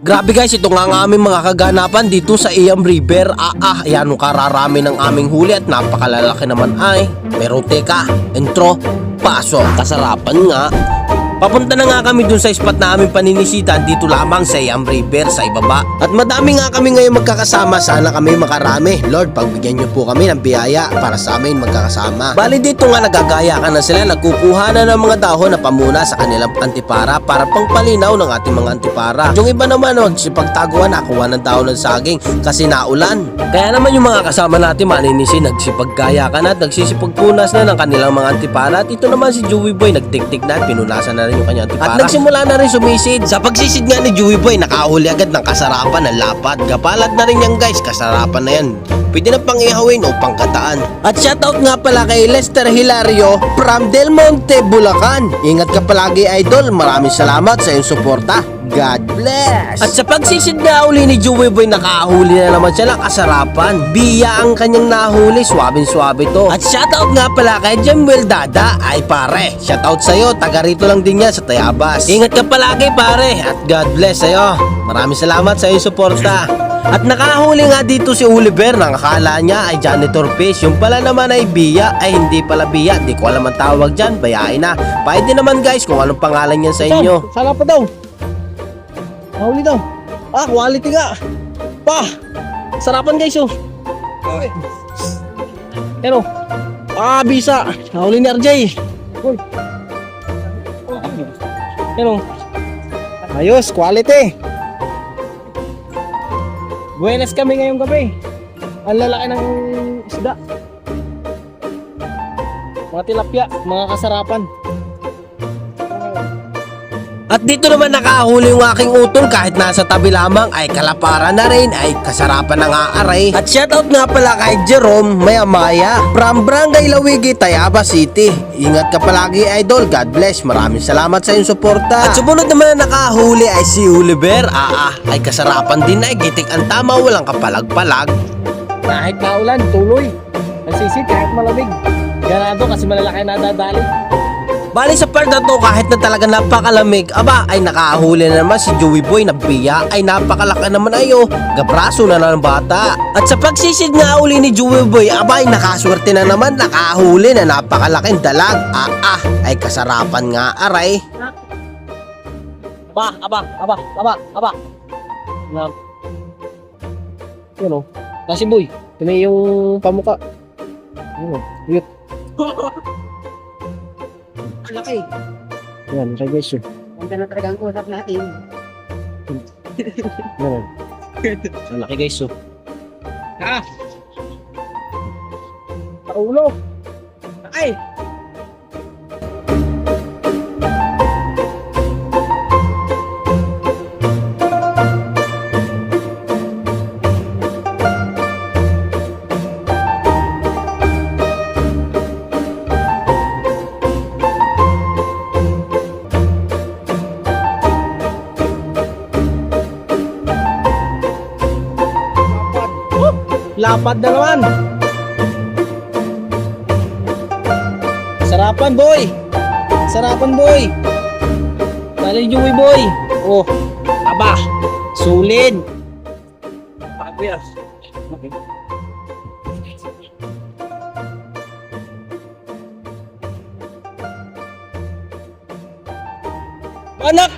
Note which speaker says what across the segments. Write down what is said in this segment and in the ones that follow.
Speaker 1: Grabe guys, ito nga ang aming mga kaganapan dito sa Iam River. Ayan ang kararami ng aming huli at napakalalaki naman ay. Pero teka, intro, pasok, kasarapan nga. Papunta na nga kami dun sa spot na aming paninisita dito lamang sa Iam River sa ibaba. At madami nga kami ngayon magkakasama, sana kami makarami. Lord, pagbigyan niyo po kami ng biyaya para sa amin magkakasama. Bali dito nga nagagaya ka na sila, nagkukuha na ng mga dahon na pamuna sa kanilang antipara para pangpalinaw ng ating mga antipara. Yung iba naman nagsipagtaguan, nakuha ng dahon ng saging kasi naulan. Kaya naman yung mga kasama natin maninisi, nagsipagkaya ka na at nagsisipagpunas na ng kanilang mga antipara. At ito naman si Joey Boy, nagtiktik na at pinunasan na rin yung kanyang antipara. At nagsimula na rin sumisid. Sa pagsisid nga ni Joey Boy, nakahuli agad ng kasarapan ng lapad. Kapalat na rin yan guys, kasarapan na yan. Pwede na pang ihawin o pangkataan. At shoutout nga pala kay Lester Hilario from Del Monte, Bulacan. Ingat ka palagi idol, maraming salamat sa iyong suporta. God bless! At sa pagsisid na uli ni Joey Boy, nakahuli na naman siya ng kasarapan. Biya ang kanyang nahuli, swabing-swabe to. At shoutout nga pala kay Jemuel Dada. Ay pare, shoutout sa'yo, taga rito lang din yan sa Tayabas. Ingat ka palagi pare, at God bless sa'yo. Maraming salamat sa iyong suporta. At nakahuli nga dito si Oliver, nang akala niya ay janitor fish. Yung pala naman ay biya, ay hindi pala biya. Di ko alam ang tawag dyan, bayain na. Pwede naman guys kung anong pangalan yan sa inyo.
Speaker 2: Saan pa daw? Mahuli daw. Quality nga. Sarapan guys oh. Pero, bisa. Nahuli ni RJ. Uy. Pero, ayos, quality. Buenas kami ngayong gabi. Ang lalaki ng isda. Mga tilapia, mga kasarapan.
Speaker 1: At dito naman nakahuli yung aking utol kahit nasa tabi lamang ay kalaparan na rin, ay kasarapan ng aaray. At shoutout nga pala kay Jerome Maya from Barangay Lawigi, Tayabas City. Ingat ka palagi idol, God bless, maraming salamat sa iyong suporta. At sumunod naman na nakahuli ay si Oliver. Ay kasarapan din ay gitik ang tama, walang kapalag-palag.
Speaker 2: Kahit naulan, tuloy. Nasisid kahit malamig. Ganado kasi malalaki na dadali.
Speaker 1: Bali sa part na to, kahit na talaga napakalamig, ay nakahuli na naman si Joey Boy na biya, ay napakalaki naman ayo, gabraso na ng bata. At sa pagsisid nga uli ni Joey Boy, ay nakaswerte na naman, nakahuli na napakalaking dalag. Ay kasarapan nga aray.
Speaker 2: Aba. Yan o. Kasi boy, ito yung pamuka. Yan o. Yut.
Speaker 3: Laki.
Speaker 2: Yan, kay guys.
Speaker 3: Ganda na talaga ang usap natin.
Speaker 2: Yan. Ang laki guys.
Speaker 3: Paulo. Ay.
Speaker 2: Lapad na naman. Sarapan boy. Sarapan boy. Dali Joey boy. Aba. Sulit.
Speaker 3: Pagbias.
Speaker 2: Okay. Anak.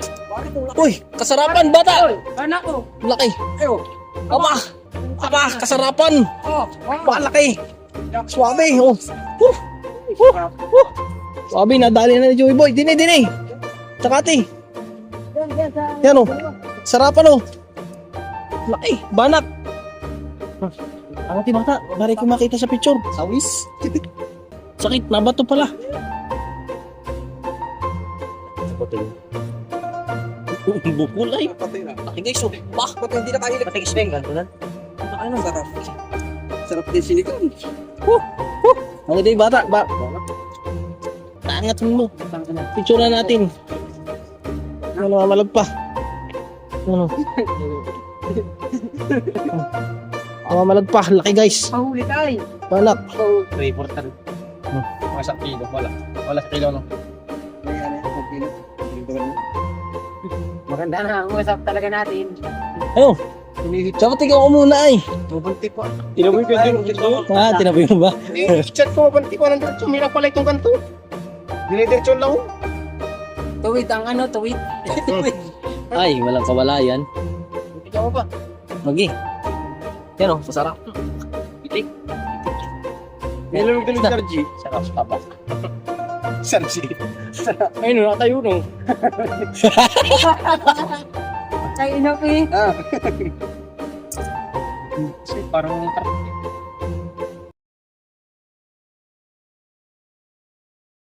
Speaker 2: Uy, kasarapan bata.
Speaker 3: Anak ko.
Speaker 2: Laki.
Speaker 3: Ayo.
Speaker 2: Aba, kasarapan. Malaki. Swabe. Swabe, nadali na ni Joey Boy. Dini. Tsakati. Yan o. Sarapan o. Laki. Banak. Angati bata. Bari ko makita sa picture. Sawis. Sakit. Nabato pala. Bukulay. Laki guys o.
Speaker 3: Ba't hindi na kahilig?
Speaker 2: Pati kisbeng. Gantunan.
Speaker 3: Ano? Sarap. Sarap din silikon.
Speaker 2: Ang day bata. Taangat mo. Picture na natin. Malag pa. Malag pa. Laki guys.
Speaker 3: Pahuli tayo.
Speaker 2: Balak.
Speaker 4: Reporter. Mga sa kilo, wala. Wala sa kilo, no?
Speaker 3: May ano, magpilo. Maganda na ang usap talaga natin.
Speaker 2: Ano? Tsaka tingnan ko muna ay.
Speaker 3: Mabunti pa.
Speaker 4: Tinaboy ko din dito.
Speaker 2: Tinabi mo ba?
Speaker 4: Chat ko, mabunti ko ng diretso. May pala itong kanto. Dinidiretso lang ako.
Speaker 3: Tuwid ang ano, tuwid.
Speaker 2: Ay, walang kawalayan.
Speaker 3: Ikaw mo ba?
Speaker 2: Magi. Yan o, masarap.
Speaker 3: Itik.
Speaker 4: Nilang din ng Sarji.
Speaker 2: Sarap pa ba?
Speaker 4: Sarji. Ayun, nakatayo no.
Speaker 3: Ay, inopi.
Speaker 4: Kasi parang